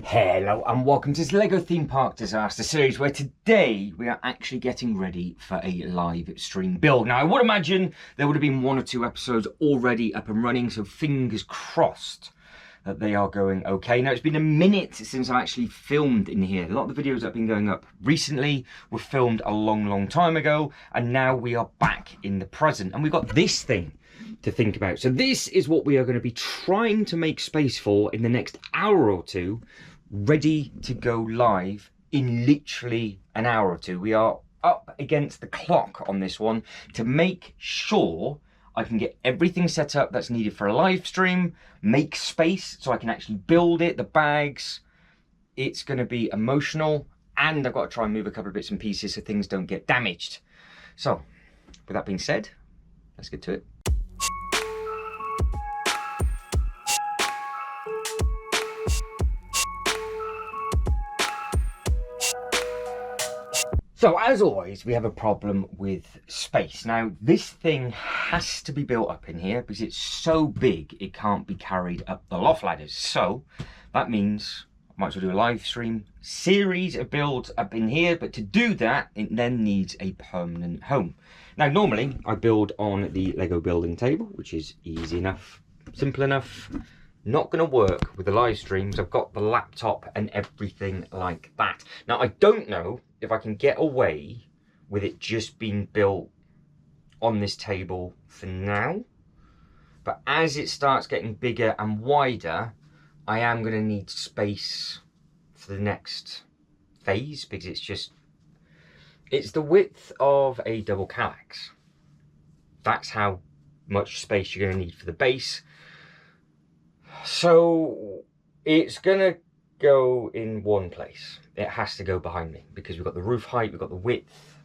Hello and welcome to this LEGO Theme Park Disaster series, where today we are actually getting ready for a live stream build. Now I would imagine there would have been 1 or 2 episodes already up and running, so fingers crossed that they are going okay. Now it's been a minute since I've actually filmed in here. A lot of the videos that have been going up recently were filmed a long time ago, and now we are back in the present and we've got this thing to think about. So this is what we are going to be trying to make space for in the next hour or two, ready to go live in literally an hour or two. We are up against the clock on this one to make sure I can get everything set up that's needed for a live stream, make space so I can actually build it, the bags. It's going to be emotional, and I've got to try and move a couple of bits and pieces so things don't get damaged. So with that being said, let's get to it. So as always, we have a problem with space. Now this thing has to be built up in here because it's so big it can't be carried up the loft ladders. So that means I might as well do a live stream series of builds up in here, but to do that it then needs a permanent home. Now normally I build on the Lego building table, which is easy enough, simple enough. Not going to work with the live streams. I've got the laptop and everything like that. Now I don't know if I can get away with it just being built on this table for now, but as it starts getting bigger and wider, I am going to need space for the next phase, because it's the width of a double Kallax. That's how much space you're going to need for the base. So it's going to go in one place. It has to go behind me because we've got the roof height, we've got the width.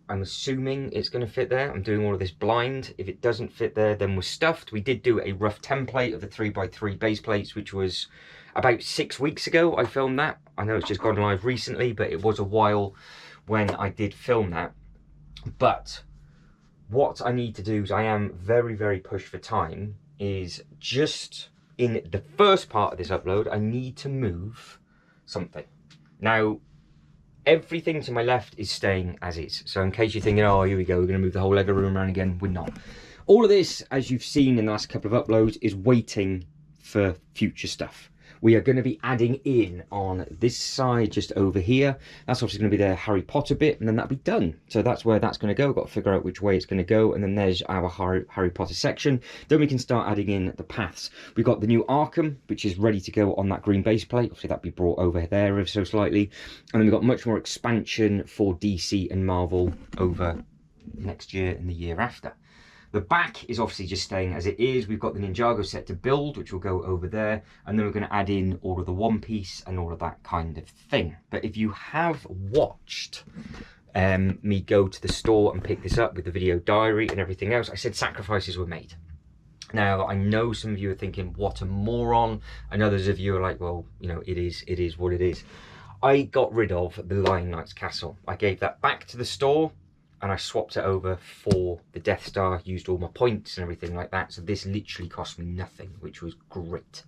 I'm assuming it's going to fit there. I'm doing all of this blind. If it doesn't fit there, then we're stuffed. We did do a rough template of the 3x3 base plates, which was about 6 weeks ago I filmed that. I know it's just gone live recently, but it was a while when I did film that. But what I need to do is, I am very pushed for time, is just in the first part of this upload, I need to move something. Now, everything to my left is staying as is. So in case you're thinking, oh, here we go, we're going to move the whole Lego room around again, we're not. All of this, as you've seen in the last couple of uploads, is waiting for future stuff. We are going to be adding in on this side just over here. That's obviously going to be the Harry Potter bit, and then that'll be done. So that's where that's going to go. We've got to figure out which way it's going to go, and then there's our Harry Potter section. Then we can start adding in the paths. We've got the new Arkham, which is ready to go on that green base plate. Obviously that'll be brought over there ever so slightly. And then we've got much more expansion for DC and Marvel over next year and the year after. The back is obviously just staying as it is. We've got the Ninjago set to build, which will go over there. And then we're going to add in all of the One Piece and all of that kind of thing. But if you have watched me go to the store and pick this up with the video diary and everything else, I said sacrifices were made. Now, I know some of you are thinking, what a moron. And others of you are like, well, you know, it is what it is. I got rid of the Lion Knights castle. I gave that back to the store, and I swapped it over for the Death Star, used all my points and everything like that. So this literally cost me nothing, which was great.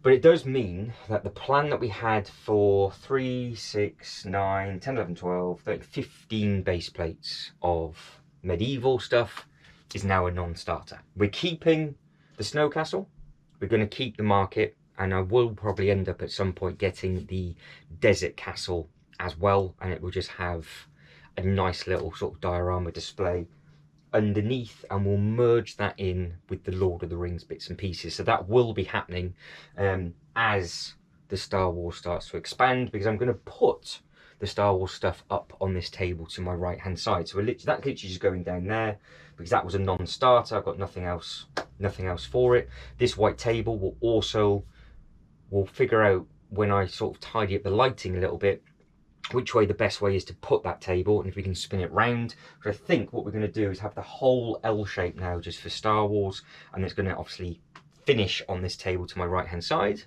But it does mean that the plan that we had for 3, 6, 9, 10, 11, 12, 13, 15 base plates of medieval stuff is now a non-starter. We're keeping the Snow Castle, we're going to keep the market, and I will probably end up at some point getting the Desert Castle as well, and it will just have a nice little sort of diorama display underneath, and we'll merge that in with the Lord of the Rings bits and pieces. So that will be happening as the Star Wars starts to expand, because I'm going to put the Star Wars stuff up on this table to my right hand side. So that's literally just going down there because that was a non-starter. I've got nothing else for it. This white table will also, we'll figure out when I sort of tidy up the lighting a little bit, which way the best way is to put that table, and if we can spin it round. But I think what we're going to do is have the whole L shape now just for Star Wars, and it's going to obviously finish on this table to my right hand side,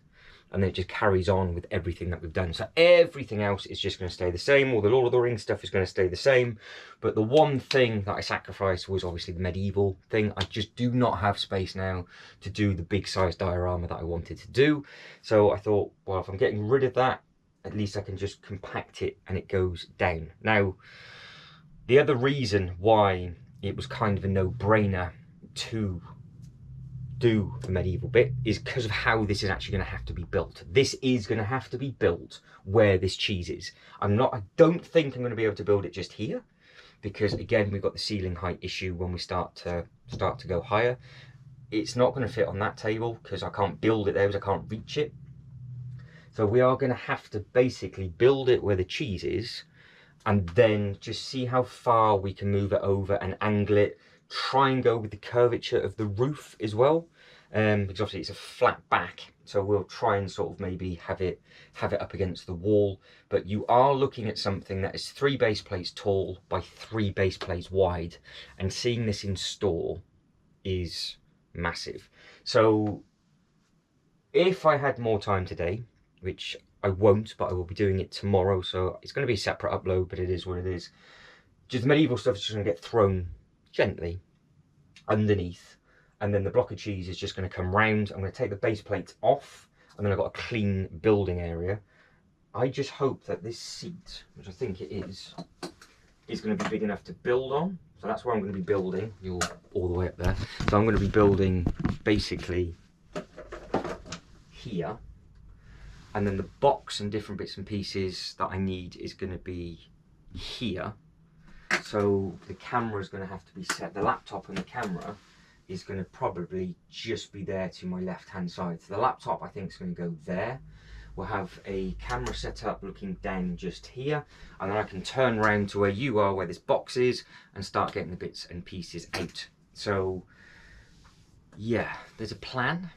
and then it just carries on with everything that we've done. So everything else is just going to stay the same. All the Lord of the Rings stuff is going to stay the same, but the one thing that I sacrificed was obviously the medieval thing. I just do not have space now to do the big size diorama that I wanted to do. So I thought, well, if I'm getting rid of that, at least I can just compact it and it goes down. Now, the other reason why it was kind of a no-brainer to do the medieval bit is because of how this is actually going to have to be built. This is going to have to be built where this cheese is. I don't think I'm going to be able to build it just here, because again, we've got the ceiling height issue when we start to go higher. It's not going to fit on that table because I can't build it there, because I can't reach it. So we are going to have to basically build it where the cheese is, and then just see how far we can move it over and angle it. Try and go with the curvature of the roof as well, because obviously it's a flat back, so we'll try and sort of maybe have it up against the wall. But you are looking at something that is 3 base plates tall by 3 base plates wide, and seeing this in store is massive. So if I had more time today, which I won't, but I will be doing it tomorrow, so it's going to be a separate upload, but it is what it is. Just the medieval stuff is just going to get thrown gently underneath, and then the block of cheese is just going to come round. I'm going to take the base plates off, and then I've got a clean building area. I just hope that this seat, which I think it is going to be big enough to build on. So that's where I'm going to be building. You're all the way up there. So I'm going to be building basically here, and then the box and different bits and pieces that I need is going to be here. So the camera is going to have to be set. The laptop and the camera is going to probably just be there to my left hand side. So the laptop, I think, is going to go there. We'll have a camera set up looking down just here, and then I can turn around to where you are, where this box is, and start getting the bits and pieces out. So yeah, there's a plan.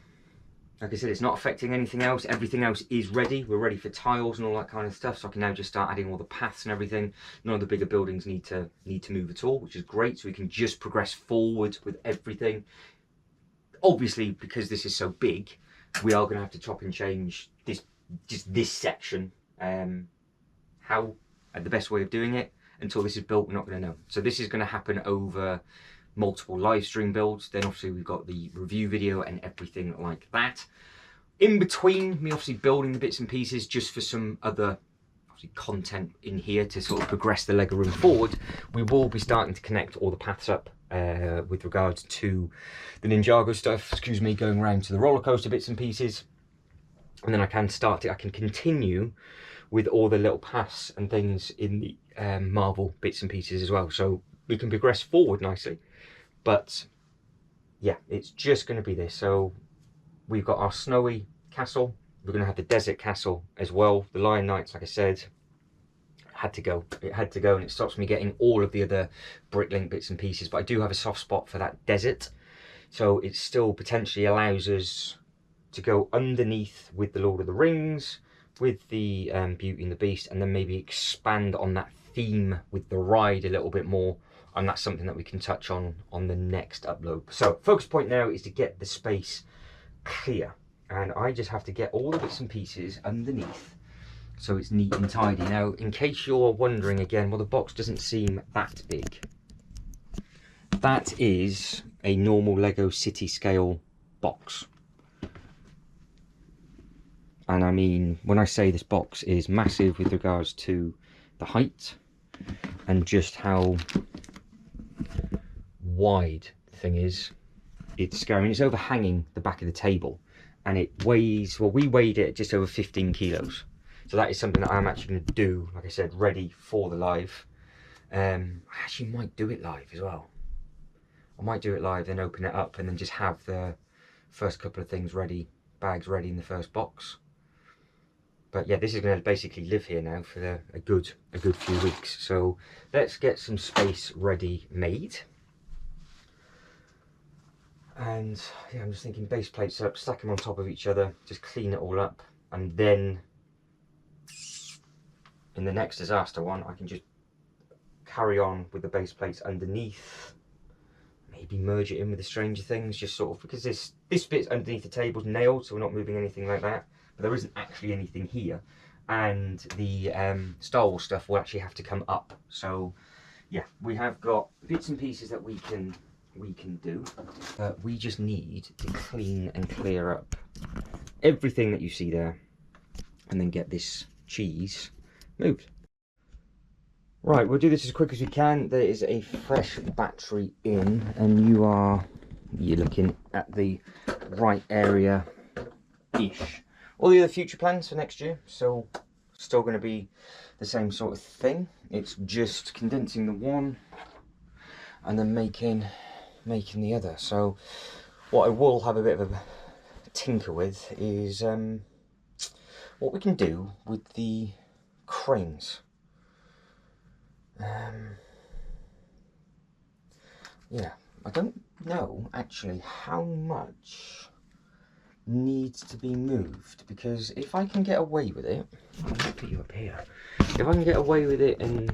Like I said, it's not affecting anything else. Everything else is ready. We're ready for tiles and all that kind of stuff. So I can now just start adding all the paths and everything. None of the bigger buildings need to move at all, which is great. So we can just progress forward with everything. Obviously, because this is so big, we are going to have to chop and change this section. How, the best way of doing it, until this is built, we're not going to know. So this is going to happen over multiple live stream builds. Then obviously we've got the review video and everything like that. In between me obviously building the bits and pieces just for some other obviously content in here to sort of progress the Lego room forward, we will be starting to connect all the paths up with regards to the Ninjago stuff, excuse me, going around to the roller coaster bits and pieces. And then I can continue with all the little paths and things in the Marvel bits and pieces as well. So we can progress forward nicely. But yeah, it's just going to be this. So we've got our snowy castle. We're going to have the desert castle as well. The Lion Knights, like I said, had to go. It had to go, and it stops me getting all of the other Bricklink bits and pieces. But I do have a soft spot for that desert. So it still potentially allows us to go underneath with the Lord of the Rings, with the Beauty and the Beast, and then maybe expand on that theme with the ride a little bit more. And that's something that we can touch on the next upload. So focus point now is to get the space clear, and I just have to get all the bits and pieces underneath so it's neat and tidy. Now, in case you're wondering again, well, the box doesn't seem that big. That is a normal Lego City scale box. And I mean, when I say this box is massive with regards to the height and just how wide the thing is, it's scary. I mean, it's overhanging the back of the table, and it weighs, well, we weighed it at just over 15 kilos. So that is something that I'm actually going to do, like I said, ready for the live. I actually might do it live as well. I might do it live, then open it up, and then just have the first couple of things ready, bags ready in the first box. But yeah, this is going to basically live here now for a good few weeks. So let's get some space ready made. And yeah, I'm just thinking base plates up, stack them on top of each other, just clean it all up, and then in the next disaster one, I can just carry on with the base plates underneath. Maybe merge it in with the Stranger Things, just sort of, because this bit's underneath the table's nailed, so we're not moving anything like that. but there isn't actually anything here. And the Star Wars stuff will actually have to come up. So yeah, we have got bits and pieces that we can do. We just need to clean and clear up everything that you see there, and then get this cheese moved. Right, we'll do this as quick as we can. There is a fresh battery in, and you're looking at the right area-ish. All the other future plans for next year, so still going to be the same sort of thing. It's just condensing the one and then making the other. So what I will have a bit of a tinker with is what we can do with the cranes. Yeah, I don't know actually how much needs to be moved, because if I can get away with it, I'm going to put you up here. If I can get away with it and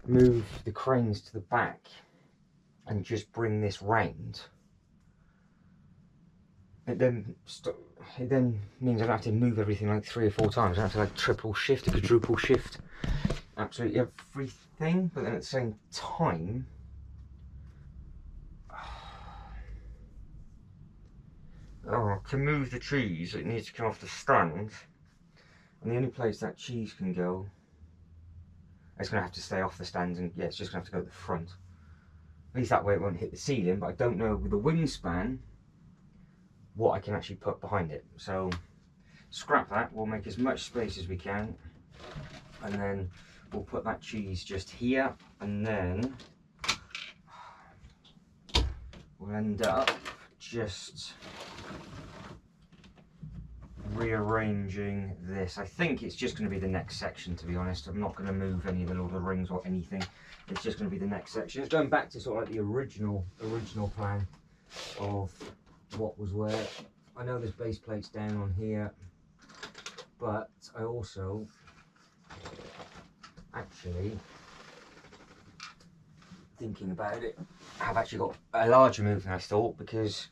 move the cranes to the back and just bring this round, it then means I don't have to move everything like 3 or 4 times. I don't have to like triple shift, a quadruple shift, absolutely everything. But then at the same time, to move the cheese, it needs to come off the stand, and the only place that cheese can go, it's going to have to stay off the stand, and yeah, it's just going to have to go at the front. At least that way it won't hit the ceiling, but I don't know with the wingspan what I can actually put behind it. So scrap that, we'll make as much space as we can, and then we'll put that cheese just here, and then we'll end up just rearranging this. I think it's just going to be the next section, to be honest. I'm not going to move any of the Lord of the Rings or anything. It's just going to be the next section. It's going back to sort of like the original plan of what was where. I know there's base plates down on here, but I also actually, thinking about it, have actually got a larger move than I thought, because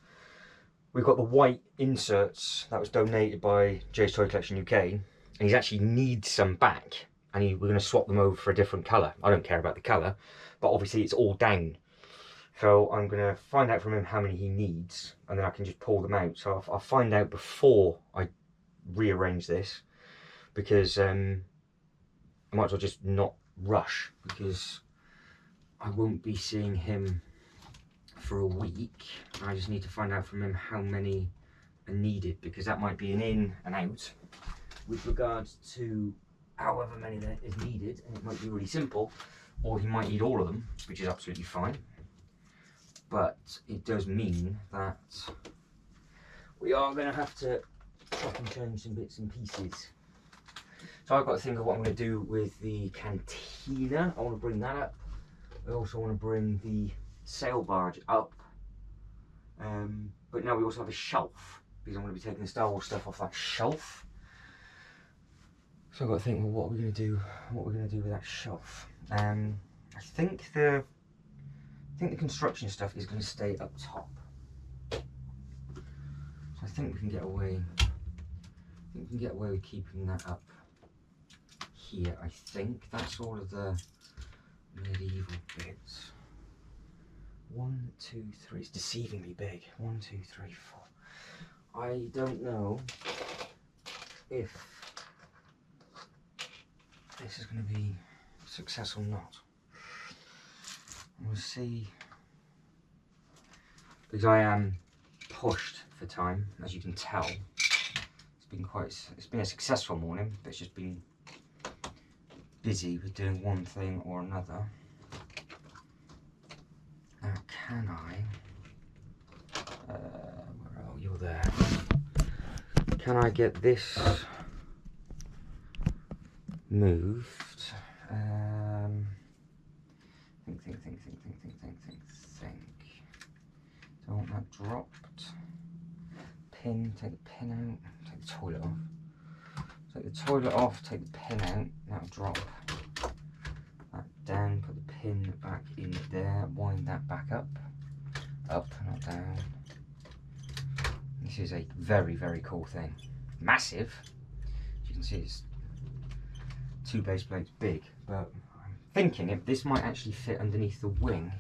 we've got the white inserts that was donated by Jay's Toy Collection UK, and he actually needs some back, and we're going to swap them over for a different colour. I don't care about the colour, but obviously it's all down. So I'm going to find out from him how many he needs, and then I can just pull them out. So I'll find out before I rearrange this, because I might as well just not rush, because I won't be seeing him for a week. I just need to find out from him how many are needed, because that might be an in and out with regards to however many that is needed, and it might be really simple, or he might need all of them, which is absolutely fine. But it does mean that we are going to have to chop and change some bits and pieces. So I've got to think of what I'm going to do with the cantina. I want to bring that up. I also want to bring the sail barge up. But now we also have a shelf, because I'm going to be taking the Star Wars stuff off that shelf. So I've got to think, well, what are we going to do? What we're going to do with that shelf? I think the construction stuff is going to stay up top. So I think we can get away. With keeping that up here. I think that's all of the medieval bits. 1, 2, 3. It's deceivingly big. 1, 2, 3, 4. I don't know if this is going to be successful or not. We'll see, because I am pushed for time, as you can tell. It's been a successful morning, but it's just been busy with doing one thing or another. Now, can I? Oh, you're there. Can I get this moved? Think. Don't want that dropped. Pin, take the pin out, take the toilet off. Take the toilet off, take the pin out, that'll drop that down, put the pin back in there, wind that back up, not down. This is a very, very cool thing. massive. As you can see, it's 2 base plates big, but I'm thinking if this might actually fit underneath the wing.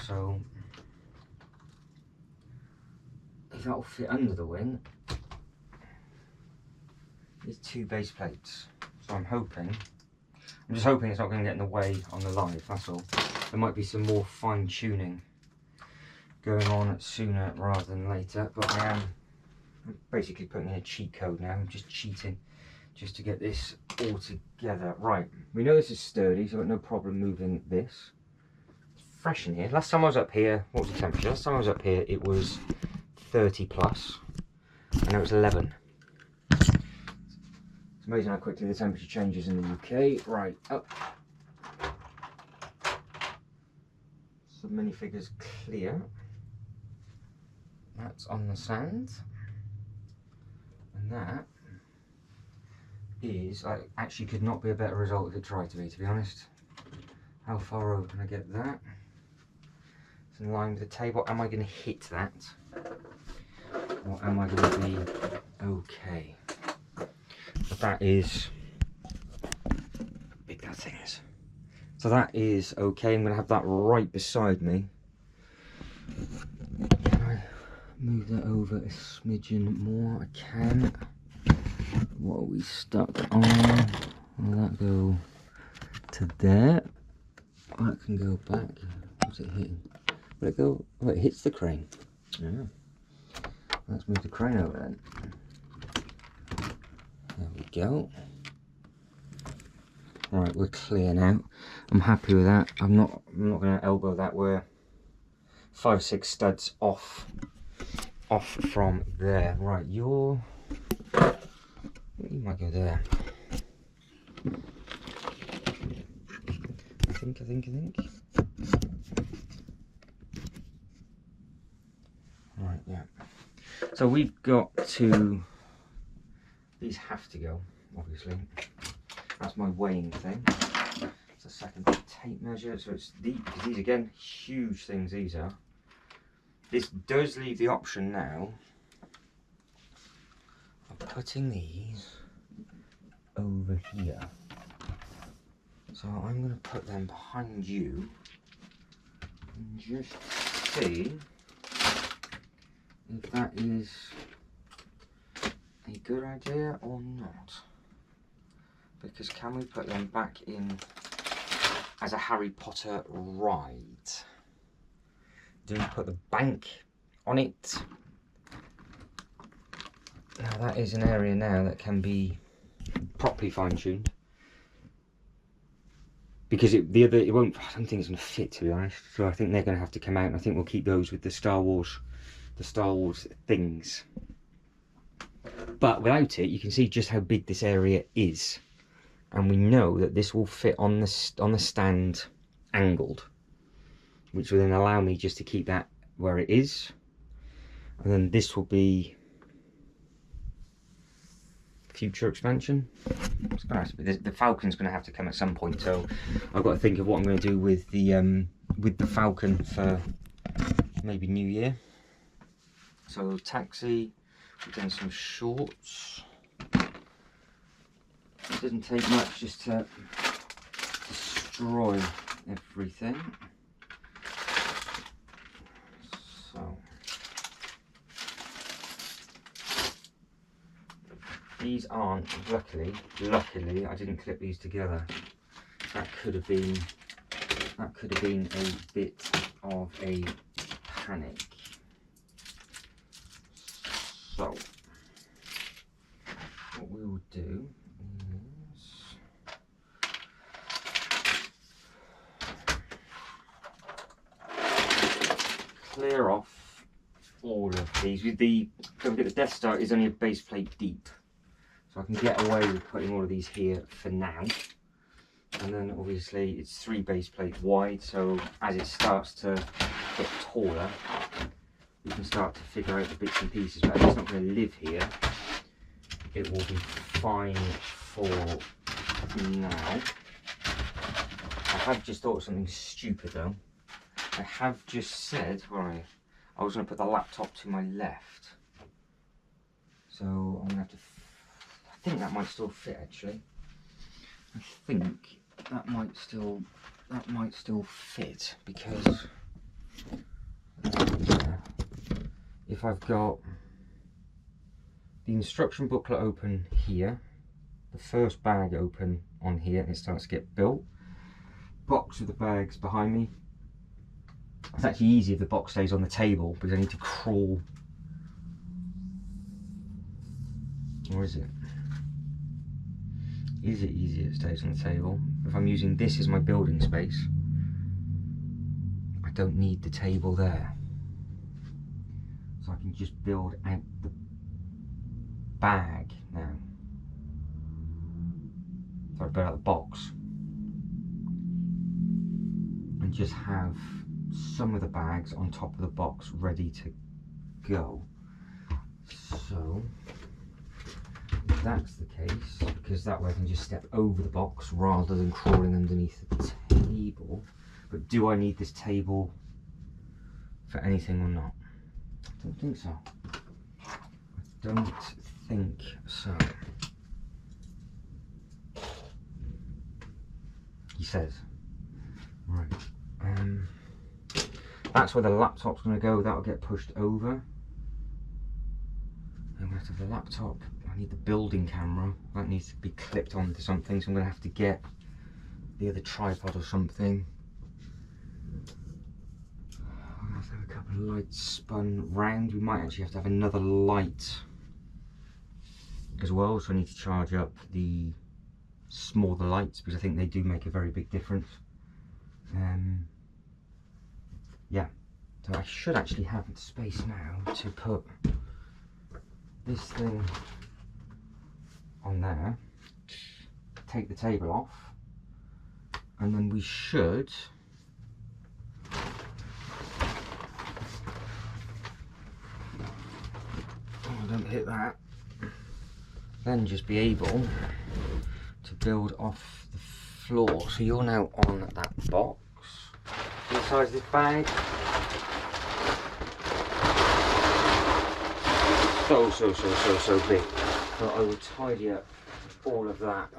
So if that will fit under the wing, there's 2 base plates. So I'm just hoping it's not going to get in the way on the live, that's all. There might be some more fine tuning going on sooner rather than later, but I'm basically putting in a cheat code now. I'm just cheating just to get this all together. Right, we know this is sturdy, so I've got no problem moving this. It's fresh in here. Last time I was up here, what was the temperature? Last time I was up here, it was 30 plus, and now it's 11. It's amazing how quickly the temperature changes in the UK. Right, up. Some minifigures clear. That's on the sand. And that is, I actually could not be a better result if it tried to be honest. How far over can I get that? It's in line with the table. Am I going to hit that? Or am I going to be okay? But that is, how big that thing is. So that is okay. I'm going to have that right beside me. Can I move that over a smidgen more? I can. What are we stuck on? Will that go to there? That can go back. What's it hitting? Will it go? Oh, it hits the crane. Yeah. Let's move the crane over then. There we go. Right, we're clear now. I'm happy with that. I'm not going to elbow that. We're 5 or 6 studs off from there. Right, you might go there. I think. Right, yeah. So we've got to. These have to go, obviously. That's my weighing thing. It's a second tape measure. So it's because these again, huge things these are. This does leave the option now of putting these over here. So I'm going to put them behind you and just see if that is a good idea or not. Because can we put them back in as a Harry Potter ride? Do we put the bank on it? Now that is an area now that can be properly fine-tuned. Because it won't, I don't think it's going to fit, to be honest. So I think they're going to have to come out, and I think we'll keep those with the Star Wars things. But without it, you can see just how big this area is. And we know that this will fit on the stand angled, which will then allow me just to keep that where it is. And then this will be future expansion. It's gonna have to be, the Falcon's going to have to come at some point, so I've got to think of what I'm going to do with the Falcon for maybe New Year. So taxi, we've done some shorts. It doesn't take much just to destroy everything. So these aren't, luckily I didn't clip these together. That could have been a bit of a panic. So what we will do is clear off all of these. With the, don't forget the Death Star is only a base plate deep, so I can get away with putting all of these here for now. And then obviously it's 3 base plates wide, so as it starts to get taller, we can start to figure out the bits and pieces. But it's not going to live here. It will be fine for now. I have just thought of something stupid though. I have just said, right, I was going to put the laptop to my left. So I'm gonna have to, I think that might still fit actually. I think that might still fit, because if I've got the instruction booklet open here, the first bag open on here, and it starts to get built, box of the bags behind me, it's actually easier if the box stays on the table, because I need to crawl. Or is it? Is it easier if it stays on the table? If I'm using this as my building space, I don't need the table there. So I can just build out the bag now. So I build out the box. And just have some of the bags on top of the box ready to go. So if that's the case, because that way I can just step over the box rather than crawling underneath the table. But do I need this table for anything or not? I don't think so. I don't think so. He says. Right. That's where the laptop's going to go. That'll get pushed over. I'm going to have to have the laptop. I need the building camera. That needs to be clipped onto something, so I'm going to have to get the other tripod or something. I'm going to have to have a couple of lights spun round. We might actually have to have another light as well, so I need to charge up the smaller lights, because I think they do make a very big difference. Yeah, so I should actually have space now to put this thing on there, take the table off, and then we should don't hit that, then just be able to build off the floor. So you're now on that box. The size of this bag, so big. So I will tidy up all of that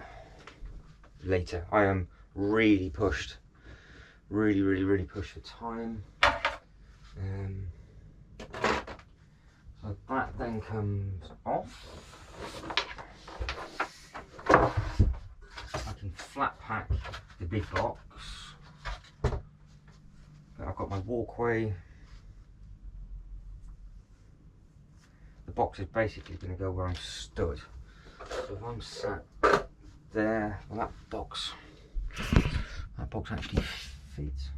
later. I am really pushed, really pushed for time. So that then comes off. I can flat pack the big box. I've got my walkway. The box is basically going to go where I'm stood. So if I'm sat there, well, that box actually fits.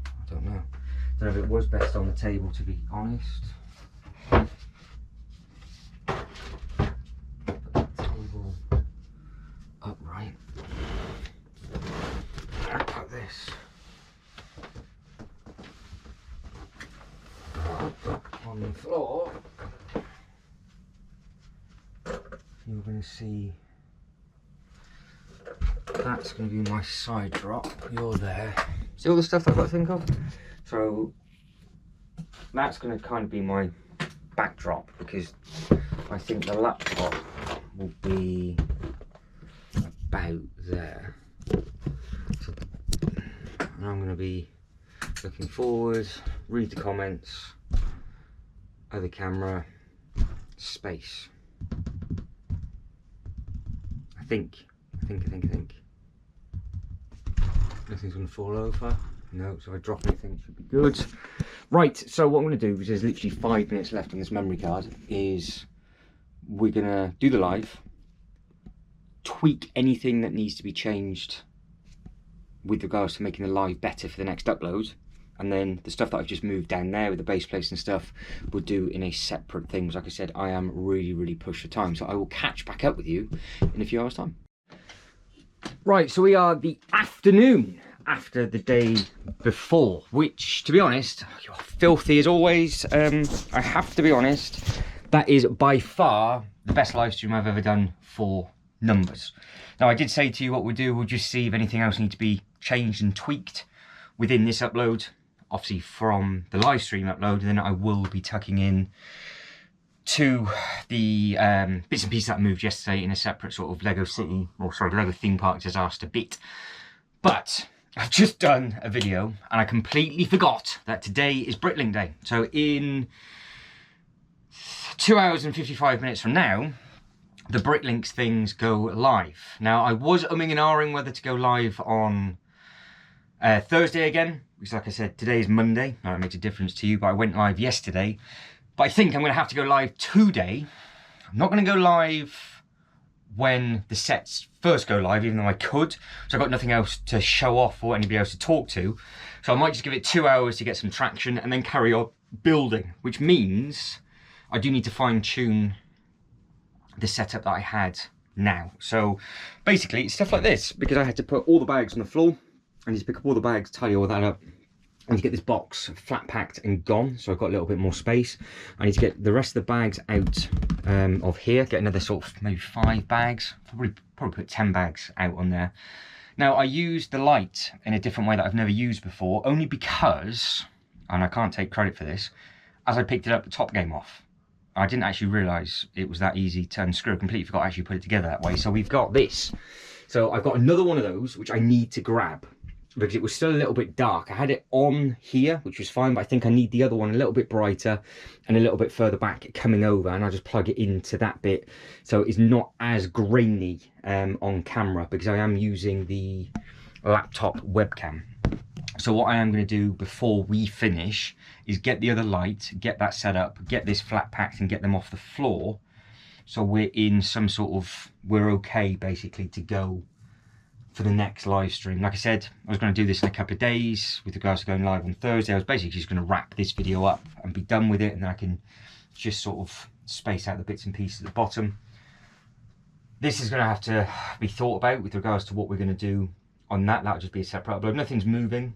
I don't know. I don't know if it was best on the table, to be honest. Put the table upright. And put this on the floor. You're going to see that's going to be my side drop. You're there. See all the stuff I've got to think of? So that's going to kind of be my backdrop, because I think the laptop will be about there. So, and I'm going to be looking forward, read the comments, other camera, space. I think. Nothing's going to fall over. No, so if I drop anything, it should be good. Right, so what I'm going to do, because there's literally 5 minutes left on this memory card, is we're going to do the live, tweak anything that needs to be changed with regards to making the live better for the next upload, and then the stuff that I've just moved down there with the base plates and stuff, we'll do in a separate thing. Like I said, I am really pushed for time, so I will catch back up with you in a few hours' time. Right, so we are the afternoon after the day before, which, to be honest, you're filthy as always. I have to be honest, that is by far the best live stream I've ever done for numbers. Now, I did say to you what we'll do, we'll just see if anything else needs to be changed and tweaked within this upload, obviously from the live stream upload, and then I will be tucking in to the bits and pieces that I moved yesterday in a separate sort of Lego City, or sorry, Lego Theme Park disaster bit. But I've just done a video and I completely forgot that today is Bricklink Day. So in 2 hours and 55 minutes from now, the Bricklinks things go live. Now, I was umming and ahhing whether to go live on Thursday again, because like I said, today is Monday. Now, that makes a difference to you, but I went live yesterday. But I think I'm going to have to go live today. I'm not going to go live when the sets first go live, even though I could. So I've got nothing else to show off or anybody else to talk to. So I might just give it 2 hours to get some traction and then carry on building, which means I do need to fine tune the setup that I had now. So basically it's stuff like this, because I had to put all the bags on the floor. I need to pick up all the bags, tidy all that up. I need to get this box flat packed and gone, so I've got a little bit more space. I need to get the rest of the bags out of here, get another sort of maybe 5 bags, probably put 10 bags out on there. Now I used the light in a different way that I've never used before, only because, and I can't take credit for this, as I picked it up, the top came off. I didn't actually realise it was that easy to unscrew. I completely forgot to actually put it together that way. So we've got this. So I've got another one of those, which I need to grab, because it was still a little bit dark. I had it on here, which was fine, but I think I need the other one a little bit brighter and a little bit further back coming over, and I'll just plug it into that bit so it's not as grainy on camera, because I am using the laptop webcam. So what I am going to do before we finish is get the other light, get that set up, get this flat packed and get them off the floor. So we're in some sort of, we're okay basically to go for the next live stream. Like I said, I was going to do this in a couple of days with regards to going live on Thursday. I was basically just going to wrap this video up and be done with it, and then I can just sort of space out the bits and pieces at the bottom. This is going to have to be thought about with regards to what we're going to do on that. That'll just be a separate upload. Nothing's moving.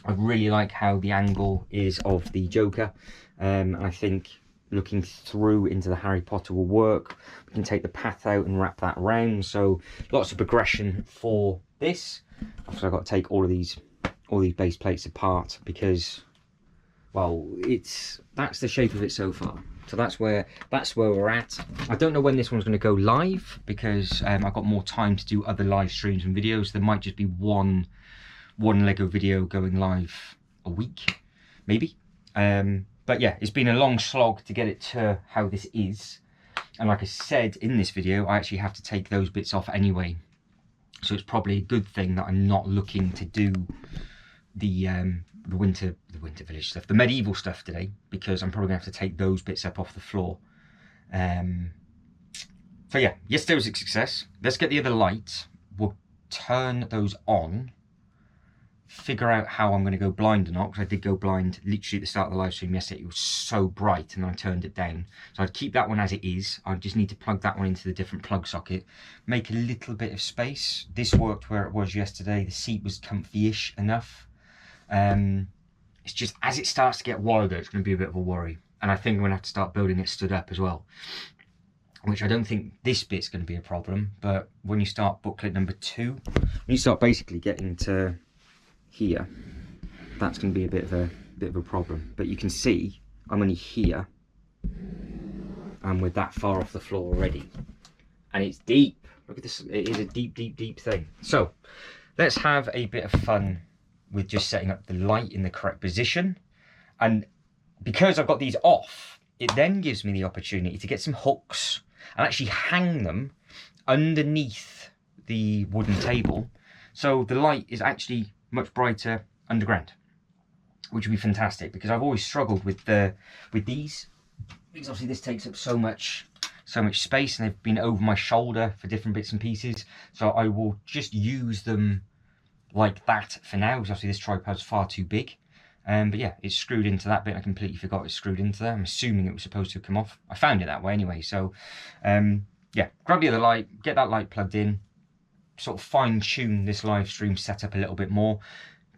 I really like how the angle is of the Joker. I think looking through into the Harry Potter will work. We can take the path out and wrap that round. So lots of progression for this. Obviously I've got to take all these base plates apart, because, well, that's the shape of it so far. So that's where we're at. I don't know when this one's going to go live, because I've got more time to do other live streams and videos. There might just be one Lego video going live a week, maybe. But yeah, it's been a long slog to get it to how this is. And like I said in this video, I actually have to take those bits off anyway. So it's probably a good thing that I'm not looking to do the winter village stuff, the medieval stuff today, because I'm probably gonna have to take those bits up off the floor. So yeah, yesterday was a success. Let's get the other lights. We'll turn those on, figure out how I'm going to go blind or not, because I did go blind literally at the start of the live stream yesterday. It was so bright, and then I turned it down. So I'd keep that one as it is. I just need to plug that one into the different plug socket, make a little bit of space. This worked where it was yesterday. The seat was comfy-ish enough. It's just as it starts to get wider, it's going to be a bit of a worry. And I think I'm going to have to start building it stood up as well, which I don't think this bit's going to be a problem. But when you start booklet number 2, when you start basically getting to here, that's going to be a bit of a problem. But you can see I'm only here, and we're that far off the floor already, and it's deep. Look at this, it is a deep thing. So let's have a bit of fun with just setting up the light in the correct position. And because I've got these off, it then gives me the opportunity to get some hooks and actually hang them underneath the wooden table, so the light is actually much brighter underground, which would be fantastic, because I've always struggled with these, because obviously this takes up so much space, and they've been over my shoulder for different bits and pieces. So I will just use them like that for now, because obviously this tripod's far too big. But yeah, it's screwed into that bit. I completely forgot it's screwed into there. I'm assuming it was supposed to come off. I found it that way anyway. So yeah, grab the other light, get that light plugged in, sort of fine tune this live stream setup a little bit more,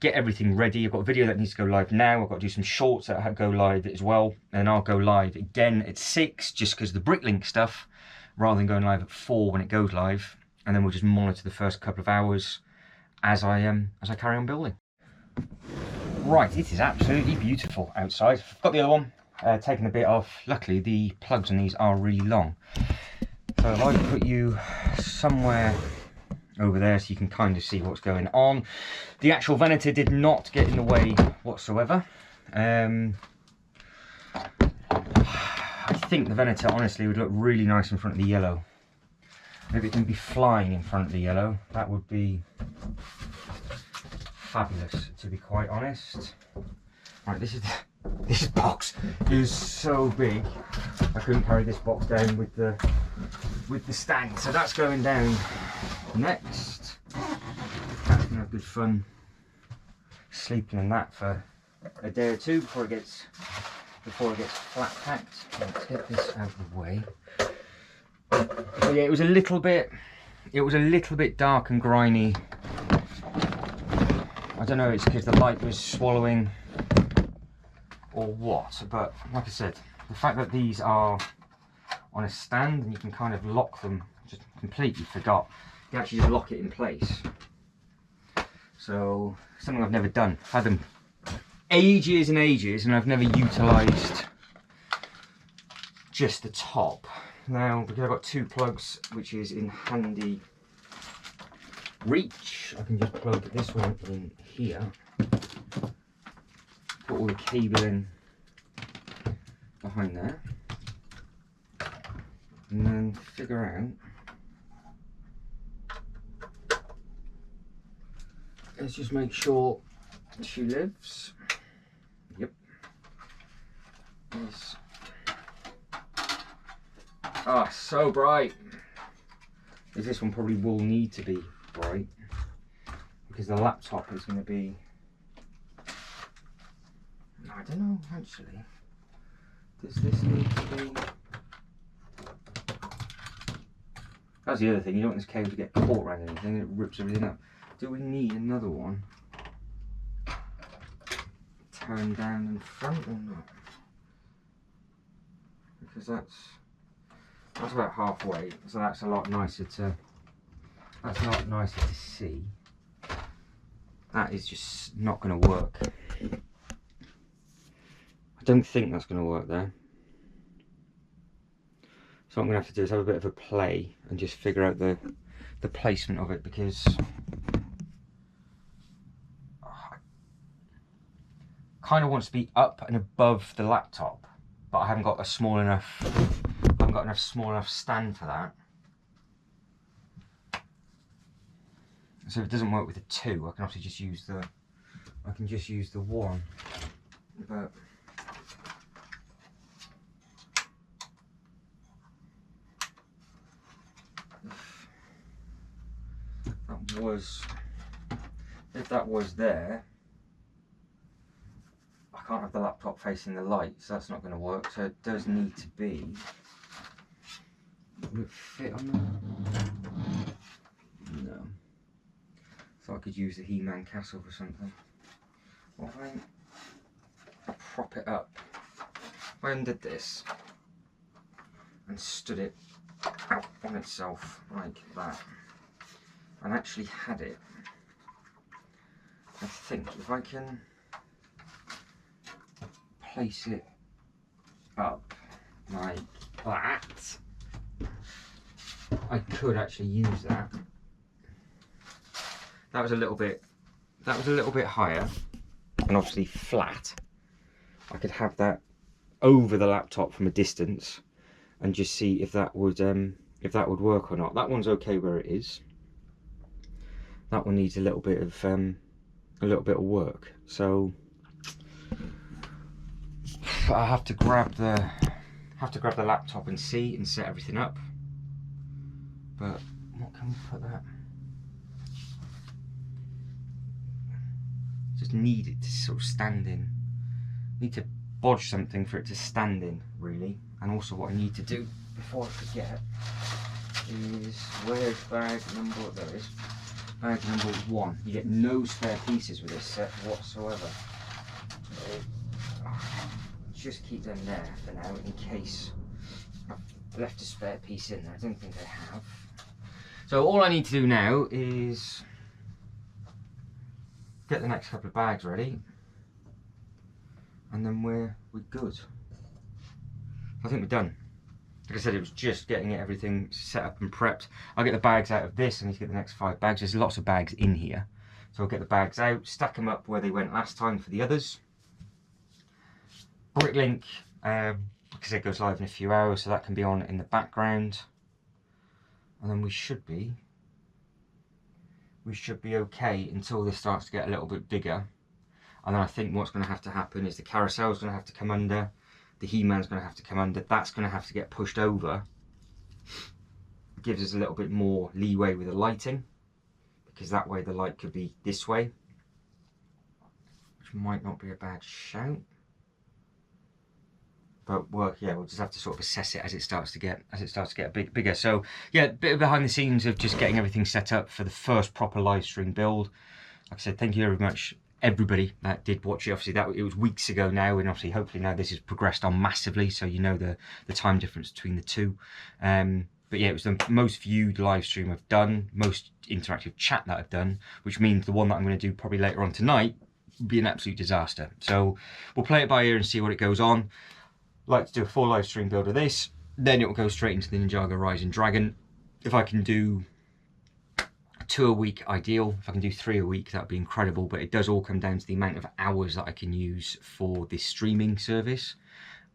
get everything ready. I've got a video that needs to go live now. I've got to do some shorts that go live as well, and I'll go live again at 6, just because of the Bricklink stuff, rather than going live at 4 when it goes live. And then we'll just monitor the first couple of hours as I carry on building. Right, it is absolutely beautiful outside. I've got the other one taken a bit off. Luckily the plugs on these are really long. So if I put you somewhere over there so you can kind of see what's going on. The actual Venator did not get in the way whatsoever. I think the Venator honestly would look really nice in front of the yellow. Maybe it can be flying in front of the yellow. That would be fabulous, to be quite honest. Right, this box is so big. I couldn't carry this box down with the stand, so that's going down next. That's gonna have good fun sleeping in that for a day or two before it gets flat packed. Let's get this out of the way. So yeah, it was a little bit dark and grimy. I don't know if it's because the light was swallowing or what, but like I said, the fact that these are on a stand and you can kind of lock them, just completely forgot. You can actually just lock it in place. So something I've never done. I've had them ages and ages and I've never utilised just the top. Now, because I've got two plugs, which is in handy reach, I can just plug this one in here, put all the cable in behind there, and then figure out, let's just make sure she lives. Yep. Yes. Ah, so bright. This one probably will need to be bright because the laptop is going to be, I don't know actually, does this need to be, that's the other thing, you don't want this cable to get caught around anything and it rips everything up. Do we need another one turned down in front or not? Because that's about halfway, so that's a lot nicer to see. That is just not going to work. I don't think that's going to work there. So what I'm going to have to do is have a bit of a play and just figure out the placement of it, because I kind of want to be up and above the laptop, but I haven't got a small enough stand for that. So if it doesn't work with the two, I can obviously just use the one. But if that was there, I can't have the laptop facing the light, so that's not going to work. So it does need to be. Will it fit on there? No. So I could use the He-Man castle for something. What if I prop it up? If I undid this and stood it out on itself like that, and actually had it, I think if I can place it up like that, I could actually use that. That was a little bit higher and obviously flat. I could have that over the laptop from a distance and just see if that would work or not. That one's okay where it is. That one needs a little bit of work. So I have to grab the laptop and see and set everything up. But what can we put that? Just need it to sort of stand in. Need to bodge something for it to stand in, really. And also what I need to do before I forget is, where's bag number, there it is. Bag number 1. You get no spare pieces with this set whatsoever. So, just keep them there for now in case I've left a spare piece in there. I don't think I have. So all I need to do now is get the next couple of bags ready, and then we're good. I think we're done. Like I said, it was just getting everything set up and prepped. I'll get the bags out of this. I need to get the next 5 bags. There's lots of bags in here. So I'll get the bags out, stack them up where they went last time for the others. Bricklink, because it goes live in a few hours, so that can be on in the background. And then we should be okay until this starts to get a little bit bigger. And then I think what's going to have to happen is the carousel is going to have to come under. The He-Man's going to have to come under. That's going to have to get pushed over. It gives us a little bit more leeway with the lighting, because that way the light could be this way, which might not be a bad shout. But yeah, we'll just have to sort of assess it as it starts to get a bit bigger. So yeah, a bit of behind the scenes of just getting everything set up for the first proper live stream build. Like I said, thank you very much, everybody that did watch it. Obviously it was weeks ago now, and obviously hopefully now this has progressed on massively, so you know the time difference between the two. But yeah, it was the most viewed live stream I've done, most interactive chat that I've done, which means the one that I'm going to do probably later on tonight will be an absolute disaster. So we'll play it by ear and see what it goes on. Like to do a full live stream build of this, then it will go straight into the Ninjago Rising Dragon. If I can do 2 a week, ideal. If I can do 3 a week, that would be incredible. But it does all come down to the amount of hours that I can use for this streaming service,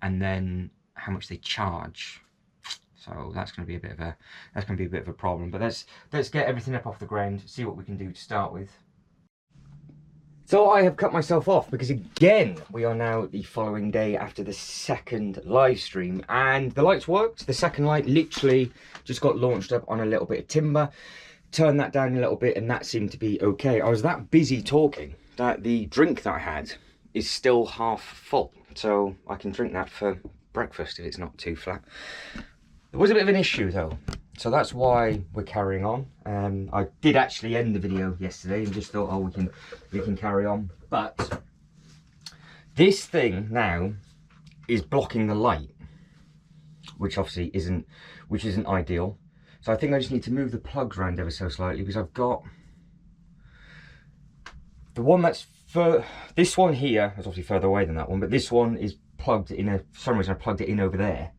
and then how much they charge. So that's going to be a bit of a problem. But let's get everything up off the ground, see what we can do to start with. So I have cut myself off because, again, we are now the following day after the second live stream, and the lights worked. The second light literally just got launched up on a little bit of timber, turned that down a little bit, and that seemed to be okay. I was that busy talking that the drink that I had is still half full, so I can drink that for breakfast if it's not too flat. There was a bit of an issue though, so that's why we're carrying on. I did actually end the video yesterday and just thought, oh, we can carry on. But this thing now is blocking the light, which obviously isn't ideal. So I think I just need to move the plugs around ever so slightly, because I've got the one that's this one here is obviously further away than that one, but this one is plugged in. For some reason I plugged it in over there.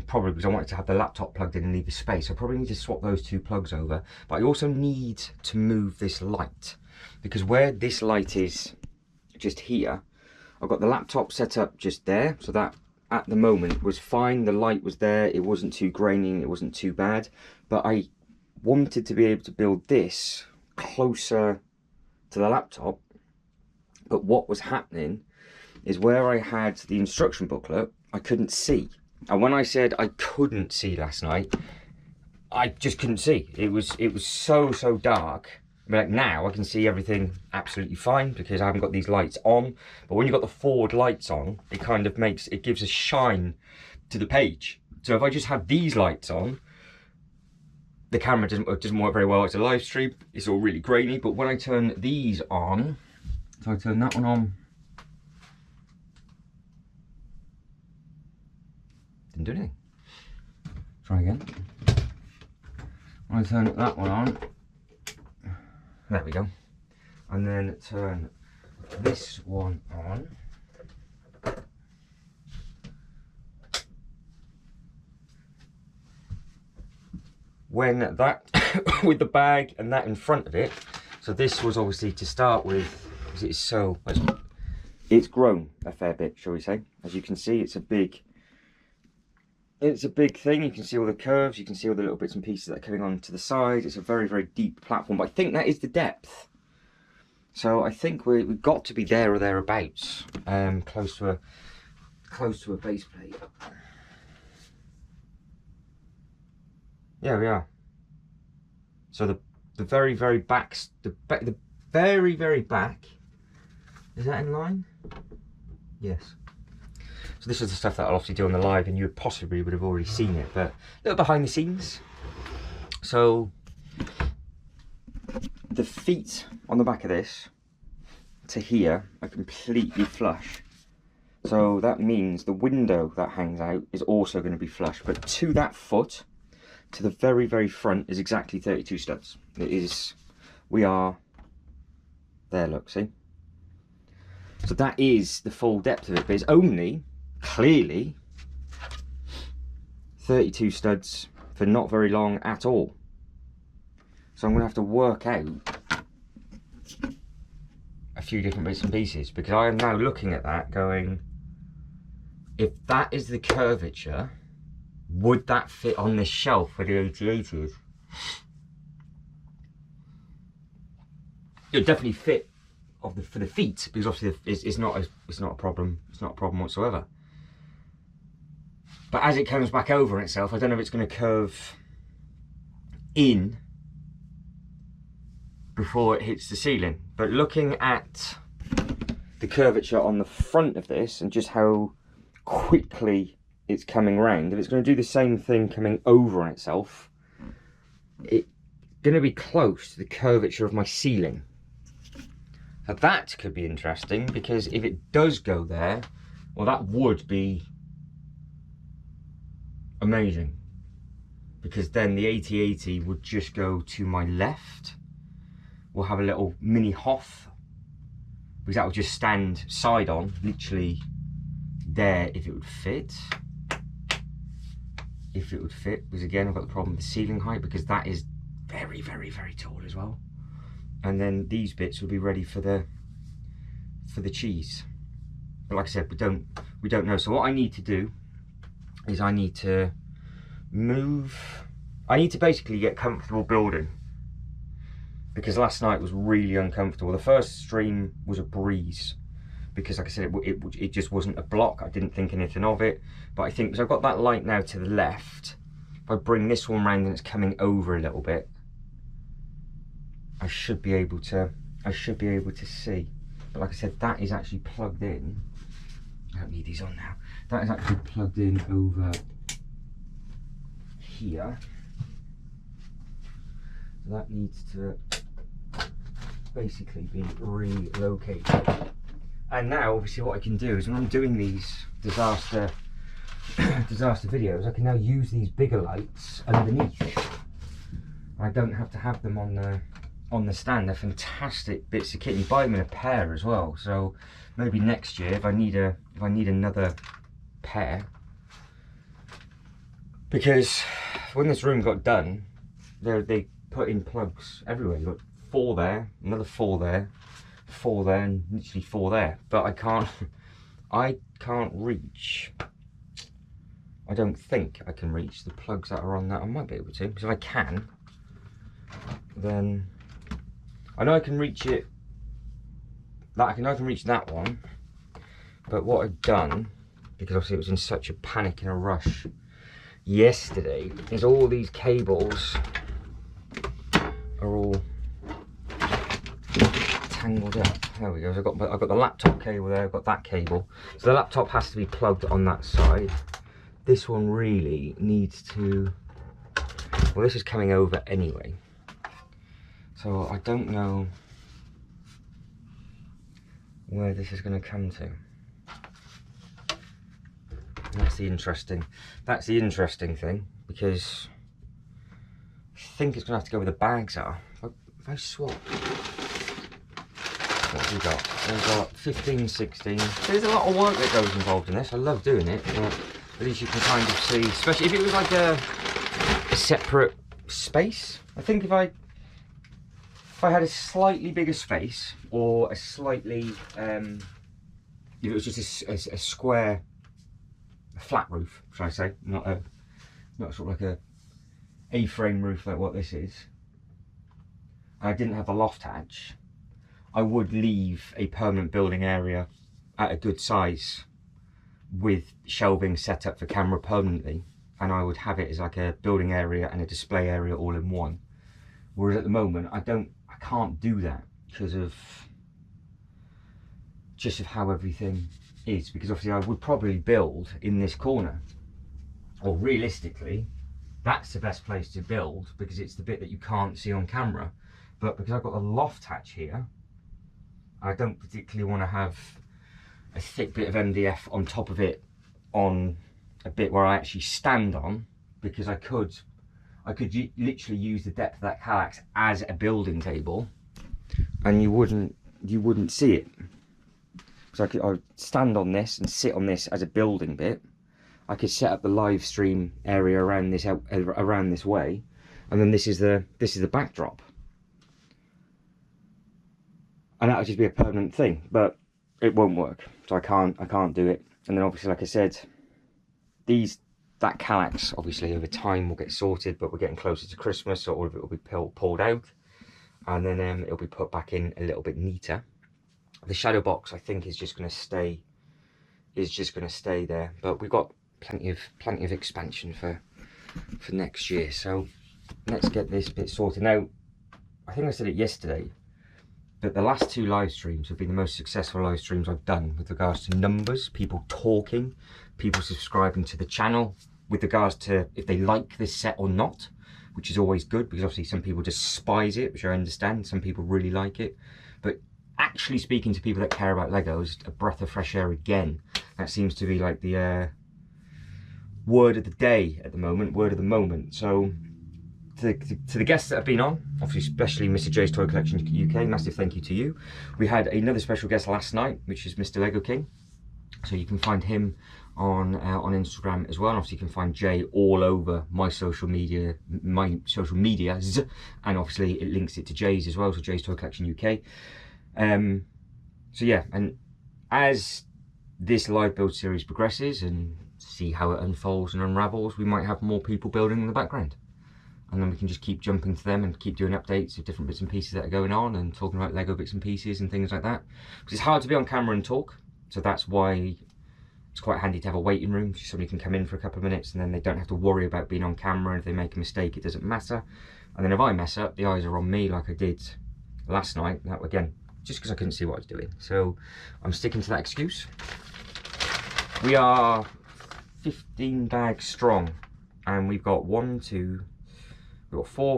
Probably because I wanted to have the laptop plugged in and leave the space. I probably need to swap those 2 plugs over. But I also need to move this light, because where this light is just here, I've got the laptop set up just there, so that at the moment was fine. The light was there, it wasn't too grainy, it wasn't too bad. But I wanted to be able to build this closer to the laptop. But what was happening is where I had the instruction booklet, I couldn't see. And when I said I couldn't see last night, I just couldn't see. It was so dark. But like now I can see everything absolutely fine because I haven't got these lights on. But when you've got the forward lights on, it kind of gives a shine to the page. So if I just have these lights on, the camera doesn't work very well. It's a live stream, it's all really grainy. But when I turn these on, so I turn that one on, didn't do anything. Try again. When I turn that one on, there we go. And then turn this one on. When that, with the bag and that in front of it, so this was obviously to start with, because it's grown a fair bit, shall we say. As you can see, it's a big thing. You can see all the curves, you can see all the little bits and pieces that are coming on to the side. It's a very, very deep platform, but I think that is the depth. So I think we've got to be there or thereabouts, close to a base plate. Yeah, we are. So the very, very back, the very, very back, is that in line? Yes. So this is the stuff that I'll obviously do on the live, and you possibly would have already seen it, but a little behind the scenes. So the feet on the back of this to here are completely flush. So that means the window that hangs out is also going to be flush, but to that foot, to the very, very front, is exactly 32 studs. It is, we are there, look, see? So that is the full depth of it, but it's only clearly 32 studs for not very long at all. So I'm going to have to work out a few different bits and pieces, because I am now looking at that going, if that is the curvature, would that fit on this shelf for the 8080s? It would definitely fit for the feet, because obviously it's not a problem. It's not a problem whatsoever. But as it comes back over on itself, I don't know if it's going to curve in before it hits the ceiling. But looking at the curvature on the front of this and just how quickly it's coming round, if it's going to do the same thing coming over on itself, it's going to be close to the curvature of my ceiling. Now that could be interesting, because if it does go there, well, that would be amazing, because then the 8080 would just go to my left. We'll have a little mini Hoth, because that would just stand side on, literally there, if it would fit. If it would fit, because again, I've got the problem with the ceiling height, because that is very, very, very tall as well. And then these bits will be ready for the cheese. But like I said, we don't know. So what I need to do is I need to basically get comfortable building, because last night was really uncomfortable. The first stream was a breeze, because like I said, it just wasn't a block. I didn't think anything of it, but I think, because I've got that light now to the left, if I bring this one round and it's coming over a little bit, I should be able to see. But like I said, that is actually plugged in. I don't need these on now. That is actually plugged in over here. So that needs to basically be relocated. And now obviously what I can do is, when I'm doing these disaster videos, I can now use these bigger lights underneath. I don't have to have them on the stand. They're fantastic bits of kit. You buy them in a pair as well, so maybe next year if I need another pair, because when this room got done, they put in plugs everywhere. You've got 4 there, another 4 there, 4 there, and literally 4 there. But I can't reach, I don't think I can reach the plugs that are on that. I might be able to, because if I can, then I know I can reach it. I know I can reach that one. But what I've done, because obviously it was in such a panic and a rush yesterday, is all these cables are all tangled up. There we go. So I've got the laptop cable there. I've got that cable. So the laptop has to be plugged on that side. This one really needs to. Well, this is coming over anyway. So I don't know where this is going to come to. And that's the interesting thing, because I think it's going to have to go where the bags are. If I swap, what have we got? We've got 15, 16. There's a lot of work that goes involved in this. I love doing it, but at least you can kind of see, especially if it was like a separate space. I think if I had a slightly bigger space, or a slightly, if it was just a square, a flat roof, should I say, not sort of like a A-frame roof like what this is, and I didn't have the loft hatch, I would leave a permanent building area at a good size with shelving set up for camera permanently, and I would have it as like a building area and a display area all in one. Whereas at the moment, I can't do that because of just of how everything is, because obviously I would probably build in this corner, or realistically that's the best place to build because it's the bit that you can't see on camera. But because I've got a loft hatch here, I don't particularly want to have a thick bit of MDF on top of it on a bit where I actually stand on, because I could literally use the depth of that Kallax as a building table, and you wouldn't see it. So I would stand on this and sit on this as a building bit, I could set up the live stream area around this way, and then this is the backdrop, and that would just be a permanent thing. But it won't work, so I can't do it. And then obviously, like I said, that Kallax obviously over time will get sorted, but we're getting closer to Christmas, so all of it will be pulled out, and then it'll be put back in a little bit neater. The shadow box, I think, is just going to stay there, but we've got plenty of expansion for next year. So let's get this bit sorted. Now, I think I said it yesterday, but the last 2 live streams have been the most successful live streams I've done with regards to numbers, people talking, people subscribing to the channel, with regards to if they like this set or not, which is always good, because obviously some people despise it, which I understand. Some people really like it, but actually speaking to people that care about Lego is a breath of fresh air again. That seems to be like the word of the day at the moment, word of the moment. So to the guests that have been on, obviously especially Mr. J's Toy Collection UK, massive thank you to you. We had another special guest last night, which is Mr. Lego King. So you can find him on Instagram as well. And obviously you can find Jay all over my social medias, and obviously it links it to Jay's as well, so Jay's Toy Collection UK. So yeah, and as this live build series progresses and see how it unfolds and unravels, we might have more people building in the background, and then we can just keep jumping to them and keep doing updates of different bits and pieces that are going on and talking about Lego bits and pieces and things like that, because it's hard to be on camera and talk. So that's why it's quite handy to have a waiting room, so somebody can come in for a couple of minutes and then they don't have to worry about being on camera, and if they make a mistake it doesn't matter. And then if I mess up, the eyes are on me, like I did last night. That again, just because I couldn't see what I was doing. So I'm sticking to that excuse. We are 15 bags strong, and we've got 4,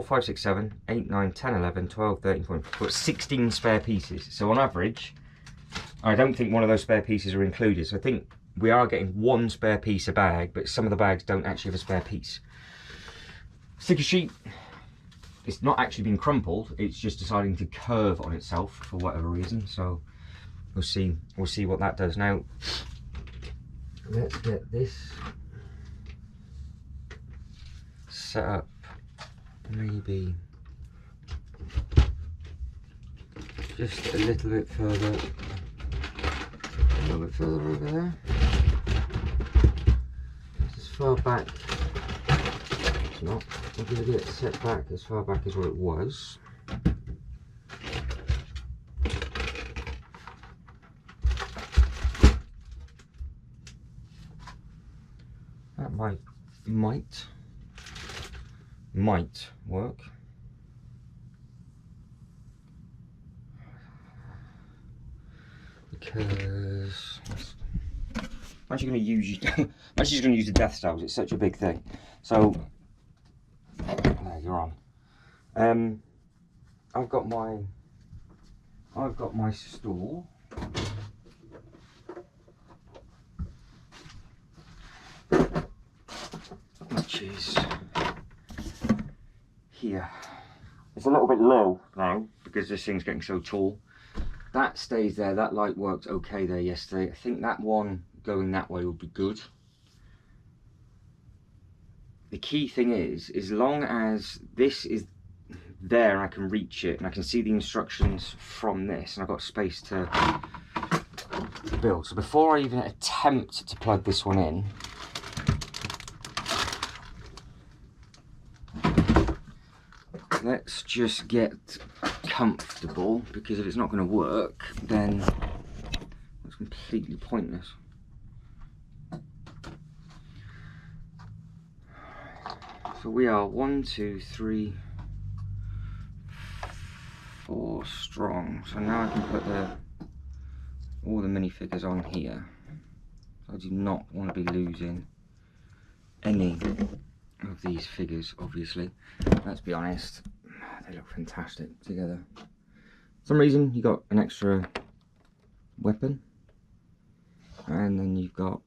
5, 6, 7, 8, 9, 10, 11, 12, 13, 14, we've got 16 spare pieces. So on average, I don't think one of those spare pieces are included. So I think we are getting 1 spare piece a bag, but some of the bags don't actually have a spare piece. Sticker sheet, it's not actually been crumpled, it's just deciding to curve on itself for whatever reason. So we'll see what that does. Now let's get this set up, maybe just a little bit further over there, as far back. It's not, I'm going to get it set back as far back as where it was. That might work. Because I'm actually going to use the Death Stars. It's such a big thing. So there, you're on. I've got my stool. Which is here. It's a little bit low now because this thing's getting so tall. That stays there. That light worked okay there yesterday. I think that one going that way would be good. The key thing is, as long as this is there and I can reach it and I can see the instructions from this, and I've got space to build. So before I even attempt to plug this one in, let's just get comfortable, because if it's not going to work, then it's completely pointless. So we are 1, 2, 3, 4 strong. So now I can put all the minifigures on here. So I do not want to be losing any of these figures, obviously. Let's be honest, they look fantastic together. For some reason you got an extra weapon, and then you've got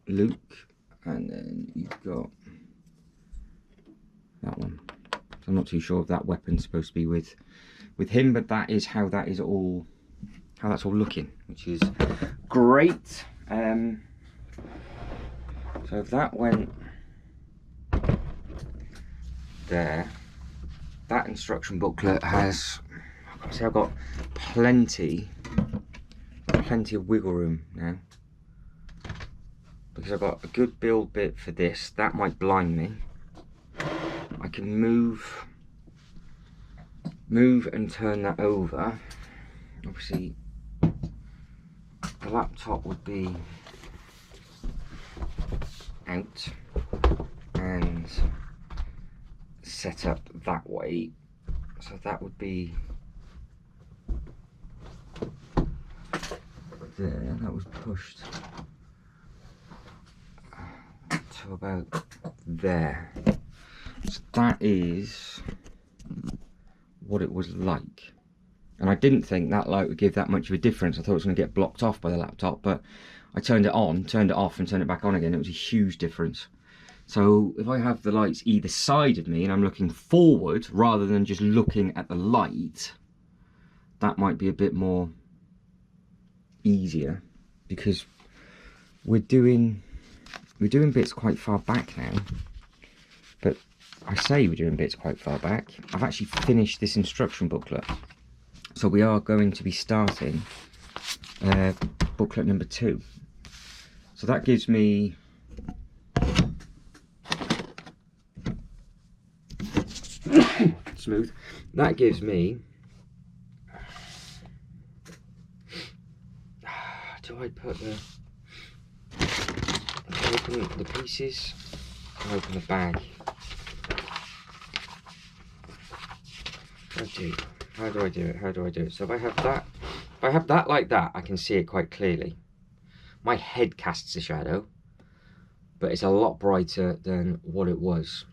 Luke, and then you've got that one. So I'm not too sure if that weapon's supposed to be with him, but that is how that's all looking, which is great. So that went there. That instruction booklet has, I've got plenty of wiggle room now, because I've got a good build bit for this. That might blind me. I can move and turn that over. Obviously the laptop would be out and set up that way, so that would be there. That was pushed to about there. So that is what it was like, and I didn't think that light would give that much of a difference. I thought it was going to get blocked off by the laptop, but I turned it on, turned it off and turned it back on again. It was a huge difference. So if I have the lights either side of me and I'm looking forward rather than just looking at the light, that might be a bit more easier, because we're doing bits quite far back now. But I say we're doing bits quite far back. I've actually finished this instruction booklet, so we are going to be starting booklet number 2. So that gives me smooth. That gives me, do I put the, open the pieces and open the bag? How do I do it? So if I have that like that, I can see it quite clearly. My head casts a shadow, but it's a lot brighter than what it was.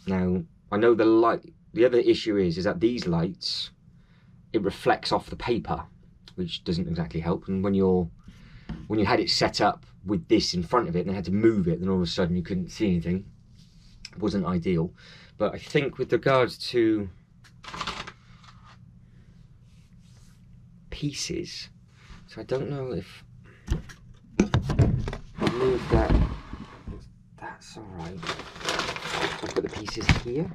Now, I know the light, the other issue is that these lights, it reflects off the paper, which doesn't exactly help. And when you had it set up with this in front of it and then had to move it, then all of a sudden you couldn't see anything. It wasn't ideal. But I think with regards to pieces, so I don't know if I move that, that's all right. I'll put the pieces here.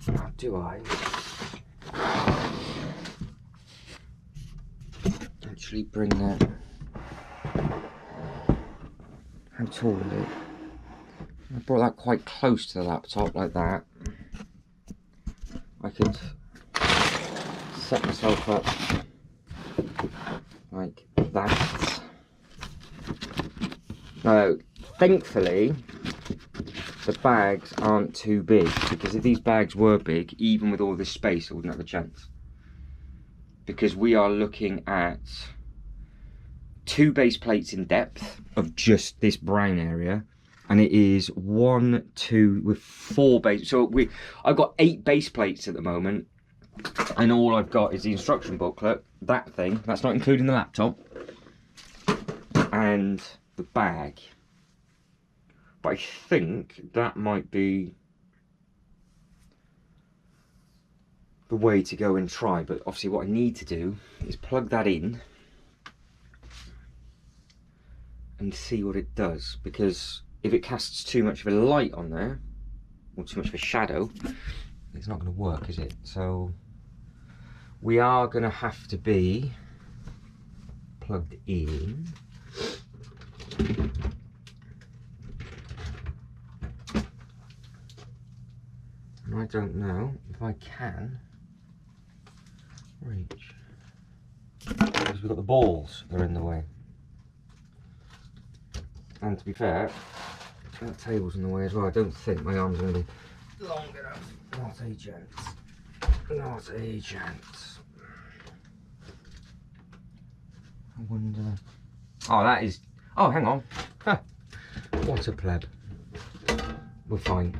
How do I actually bring that? How tall is it? I brought that quite close to the laptop like that. I could set myself up like that. Now, thankfully, the bags aren't too big, because if these bags were big, even with all this space, I wouldn't have a chance. Because we are looking at 2 base plates in depth of just this brown area, and it is 1, 2 with 4 base. So I've got 8 base plates at the moment, and all I've got is the instruction booklet, that thing, that's not including the laptop, and the bag. But I think that might be the way to go and try. But obviously what I need to do is plug that in and see what it does, because if it casts too much of a light on there, or too much of a shadow, it's not going to work, is it? So we are going to have to be plugged in. And I don't know if I can reach, because we've got the balls that are in the way. And to be fair, that table's in the way as well. I don't think my arms are going to be long enough. Not a chance. Not a chance. I wonder. Oh, that is. Oh, hang on. Huh. What a pleb. We're fine.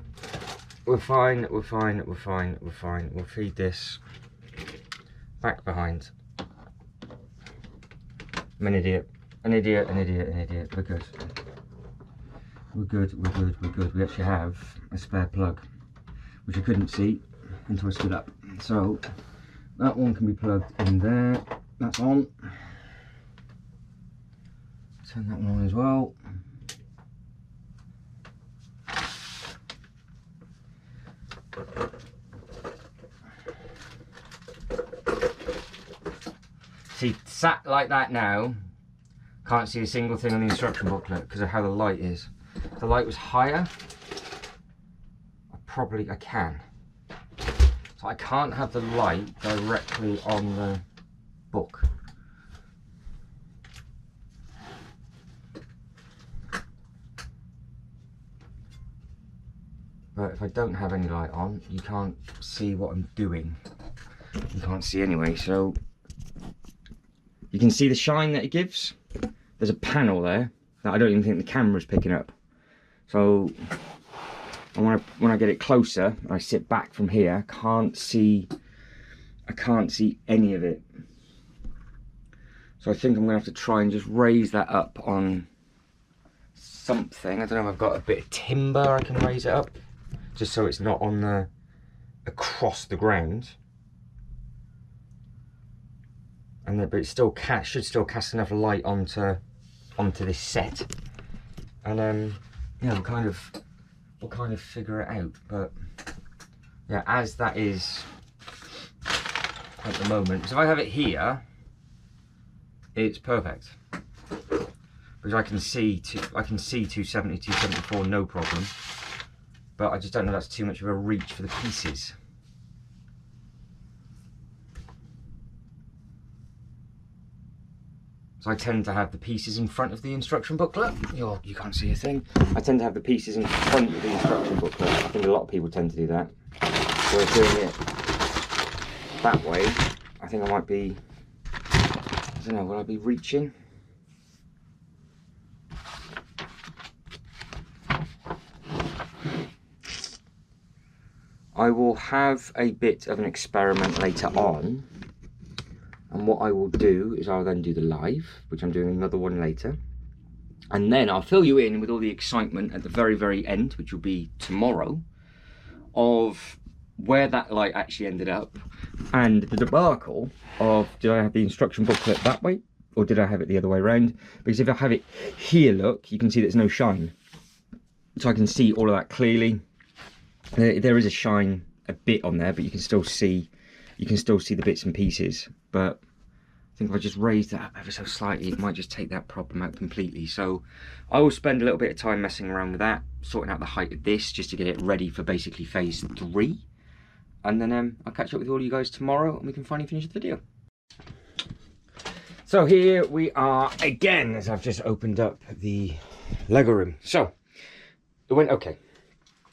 We're fine. We're fine. We're fine. We're fine. We'll feed this back behind. I'm an idiot. An idiot. An idiot. An idiot. We're good. We're good. We're good. We're good. We actually have a spare plug, which I couldn't see until I stood up. So that one can be plugged in there. That's on. Turn that one on as well. See, sat like that now, can't see a single thing on the instruction booklet because of how the light is. If the light was higher, I can. So I can't have the light directly on the book. But if I don't have any light on, you can't see what I'm doing. You can't see anyway, so you can see the shine that it gives. There's a panel there that I don't even think the camera's picking up. So when I get it closer, I sit back from here, I can't see any of it. So I think I'm gonna have to try and just raise that up on something. I don't know if I've got a bit of timber I can raise it up, just so it's not on the across the ground. And then, but it still should still cast enough light onto this set. And yeah, we'll kind of figure it out. But yeah, as that is at the moment, because if I have it here, it's perfect. Because I can see 270, 274, no problem. But I just don't know that's too much of a reach for the pieces. So I tend to have the pieces in front of the instruction booklet. You can't see a thing. I tend to have the pieces in front of the instruction booklet. I think a lot of people tend to do that. So doing it that way, I think I might be, I don't know, will I be reaching? I will have a bit of an experiment later on. And what I will do is I'll then do the live, which I'm doing another one later. And then I'll fill you in with all the excitement at the very, very end, which will be tomorrow, of where that light actually ended up and the debacle of, did I have the instruction booklet that way or did I have it the other way around? Because if I have it here, look, you can see there's no shine. So I can see all of that clearly. There is a shine a bit on there, but you can still see the bits and pieces. But I think if I just raise that up ever so slightly, it might just take that problem out completely. So I will spend a little bit of time messing around with that, sorting out the height of this, just to get it ready for basically phase 3. And then I'll catch up with all you guys tomorrow and we can finally finish the video. So here we are again, as I've just opened up the Lego room. So it went okay.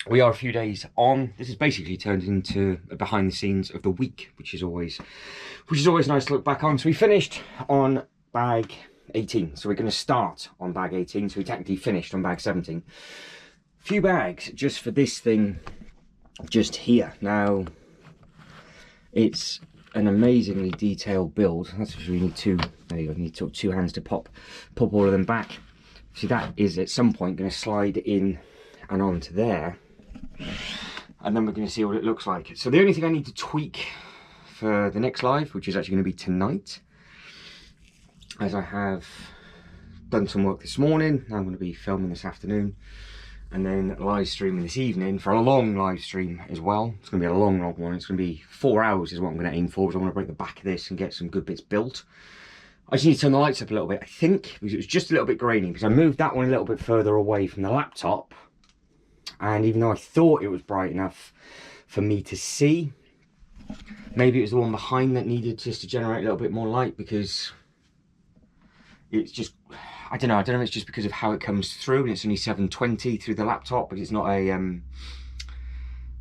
We are a few days on. This has basically turned into a behind the scenes of the week, which is always nice to look back on. So we finished on bag 18. So we're going to start on bag 18. So we technically finished on bag 17. Few bags just for this thing just here. Now, it's an amazingly detailed build. That's because we need two, there you go, you need two hands to pop all of them back. See, that is at some point going to slide in and onto there. And then we're going to see what it looks like. So the only thing I need to tweak for the next live, which is actually going to be tonight, as I have done some work this morning, I'm going to be filming this afternoon, and then live streaming this evening for a long live stream as well. It's going to be a long one. It's going to be 4 hours is what I'm going to aim for, because I want to break the back of this and get some good bits built. I just need to turn the lights up a little bit, I think, because it was just a little bit grainy, because I moved that one a little bit further away from the laptop. And even though I thought it was bright enough for me to see, maybe it was the one behind that needed just to generate a little bit more light, because it's just, I don't know if it's just because of how it comes through, and it's only 720 through the laptop, but it's not a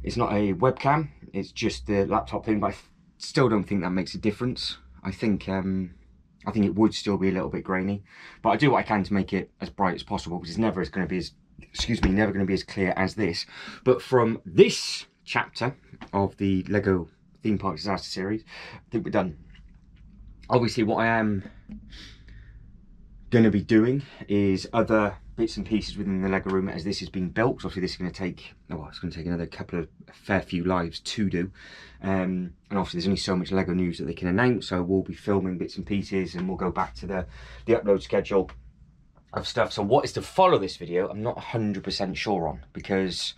webcam, it's just the laptop thing. But I still don't think that makes a difference. I think it would still be a little bit grainy, but I do what I can to make it as bright as possible, because it's never going to be as, never going to be as clear as this. But from this chapter of the Lego Theme Park Disaster Series, I think we're done. Obviously, what I am going to be doing is other bits and pieces within the Lego room as this is being built. Obviously this is going to take, oh, it's going to take another fair few lives to do. And obviously there's only so much Lego news that they can announce, so we'll be filming bits and pieces and we'll go back to the upload schedule of stuff. So what is to follow this video, I'm not 100% sure on, because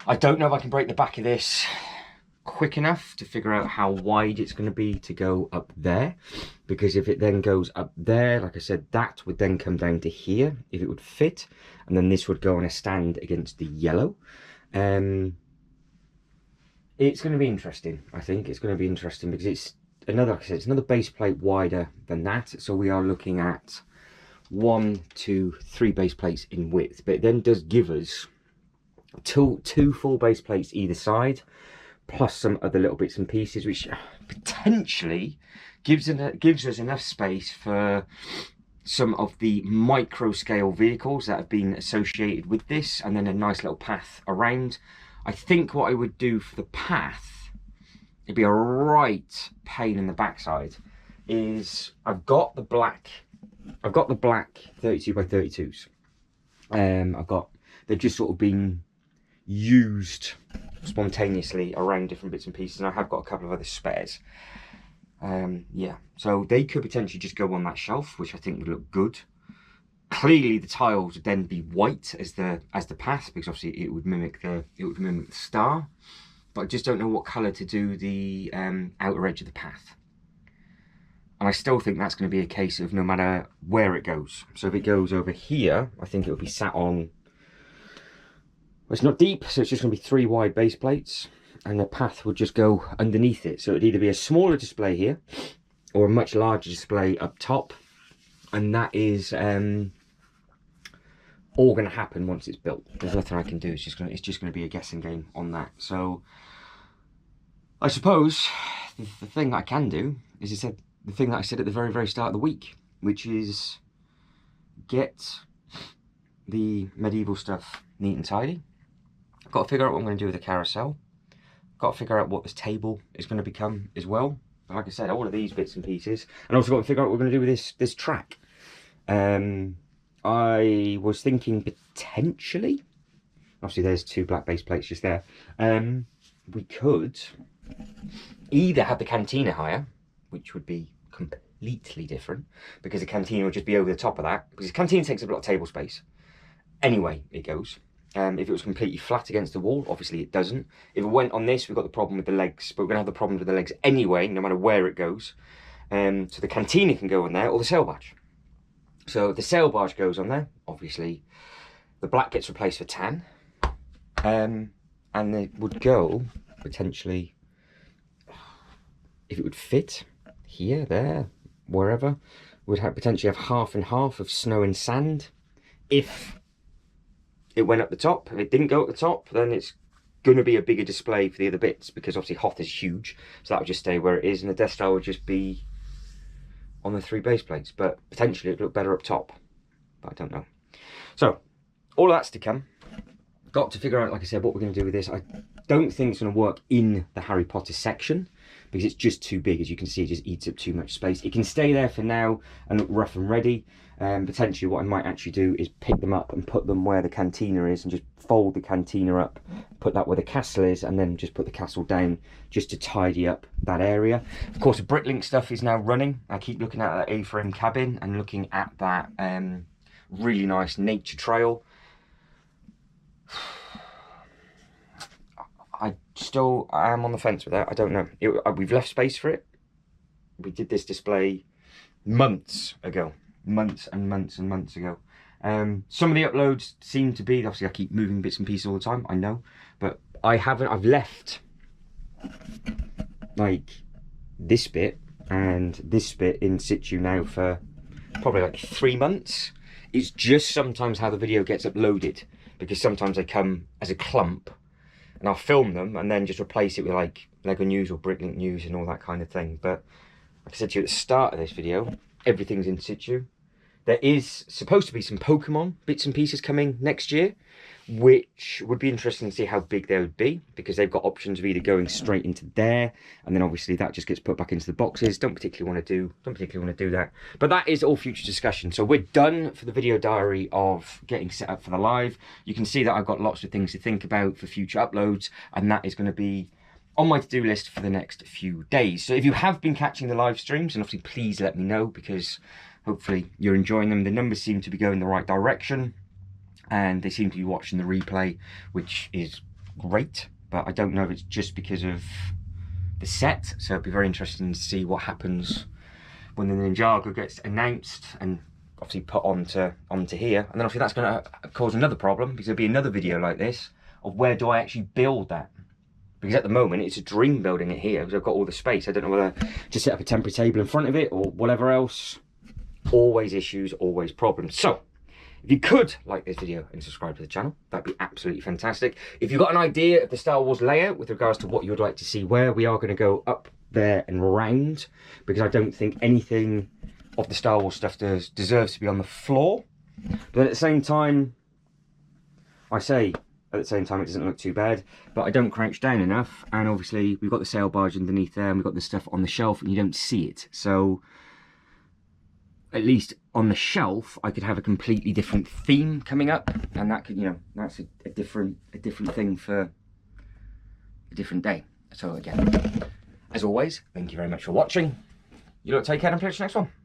I don't know if I can break the back of this quick enough to figure out how wide it's going to be to go up there, because if it then goes up there, like I said, that would then come down to here if it would fit, and then this would go on a stand against the yellow. It's going to be interesting. I think it's going to be interesting because it's another, like I said, it's another base plate wider than that, so we are looking at 1, 2, 3 base plates in width, but it then does give us two full base plates either side, plus some other little bits and pieces, which potentially gives us enough space for some of the micro scale vehicles that have been associated with this, and then a nice little path around. I think what I would do for the path, it'd be a right pain in the backside, is I've got the black 32 by 32s. They've just sort of been used spontaneously around different bits and pieces, and I have got a couple of other spares. Yeah, so they could potentially just go on that shelf, which I think would look good. Clearly the tiles would then be white as the path, because obviously it would mimic the star, but I just don't know what colour to do the outer edge of the path. And I still think that's going to be a case of no matter where it goes. So if it goes over here, I think it'll be sat on, well, it's not deep, so it's just going to be 3 wide base plates, and the path would just go underneath it. So it'd either be a smaller display here or a much larger display up top, and that is all going to happen once it's built. There's nothing I can do. It's just going to be a guessing game on that. So I suppose the thing that I can do is the thing that I said at the very, very start of the week, which is get the medieval stuff neat and tidy. I've got to figure out what I'm going to do with the carousel. I've got to figure out what this table is going to become as well. But like I said, all of these bits and pieces, and also got to figure out what we're going to do with this track. I was thinking potentially, obviously there's 2 black base plates just there. We could either have the cantina higher, which would be completely different, because the cantina would just be over the top of that, because the cantina takes up a lot of table space. Anyway, it goes. If it was completely flat against the wall, obviously it doesn't. If it went on this, we've got the problem with the legs, but we're going to have the problem with the legs anyway, no matter where it goes. So the cantina can go on there, or the sail barge. So the sail barge goes on there, obviously. The black gets replaced for tan. And it would go, potentially, if it would fit, here, there, wherever, would potentially have half and half of snow and sand. If it went up the top, if it didn't go up the top, then it's going to be a bigger display for the other bits, because obviously Hoth is huge, so that would just stay where it is, and the Death Star would just be on the 3 base plates, but potentially it'd look better up top, but I don't know. So all of that's to come. Got to figure out, like I said, what we're going to do with this. I don't think it's going to work in the Harry Potter section, because it's just too big. As you can see, it just eats up too much space. It can stay there for now and look rough and ready. Potentially what I might actually do is pick them up and put them where the cantina is, and just fold the cantina up, put that where the castle is, and then just put the castle down just to tidy up that area. Of course, the Bricklink stuff is now running. I keep looking at that A-frame cabin and looking at that really nice nature trail. I am on the fence with that. I don't know. We've left space for it. We did this display months ago. Months and months and months ago. Some of the uploads seem to be, obviously I keep moving bits and pieces all the time, I know, but I've left like this bit and this bit in situ now for probably like 3 months. It's just sometimes how the video gets uploaded, because sometimes they come as a clump and I'll film them and then just replace it with like Lego News or Bricklink News and all that kind of thing. But like I said to you at the start of this video, everything's in situ. There is supposed to be some Pokemon bits and pieces coming next year, which would be interesting to see how big they would be, because they've got options of either going straight into there, and then obviously that just gets put back into the boxes. Don't particularly want to do that. But that is all future discussion. So we're done for the video diary of getting set up for the live. You can see that I've got lots of things to think about for future uploads, and that is going to be on my to-do list for the next few days. So if you have been catching the live streams, and obviously please let me know, because hopefully you're enjoying them. The numbers seem to be going the right direction, and they seem to be watching the replay, which is great. But I don't know if it's just because of the set. So it'd be very interesting to see what happens when the Ninjago gets announced and obviously put onto here. And then obviously that's going to cause another problem, because there'll be another video like this of where do I actually build that. Because at the moment it's a dream building it here, because I've got all the space. I don't know whether to set up a temporary table in front of it or whatever else. Always issues, always problems. So if you could like this video and subscribe to the channel, that'd be absolutely fantastic. If you've got an idea of the Star Wars layout with regards to what you would like to see where, we are going to go up there and round, because I don't think anything of the Star Wars stuff deserves to be on the floor. But at the same time, it doesn't look too bad, but I don't crouch down enough, and obviously we've got the sail barge underneath there, and we've got the stuff on the shelf, and you don't see it. So at least on the shelf, I could have a completely different theme coming up, and that could, that's a different thing for a different day. So again, as always, thank you very much for watching. You lot take care, and I'll catch you next one.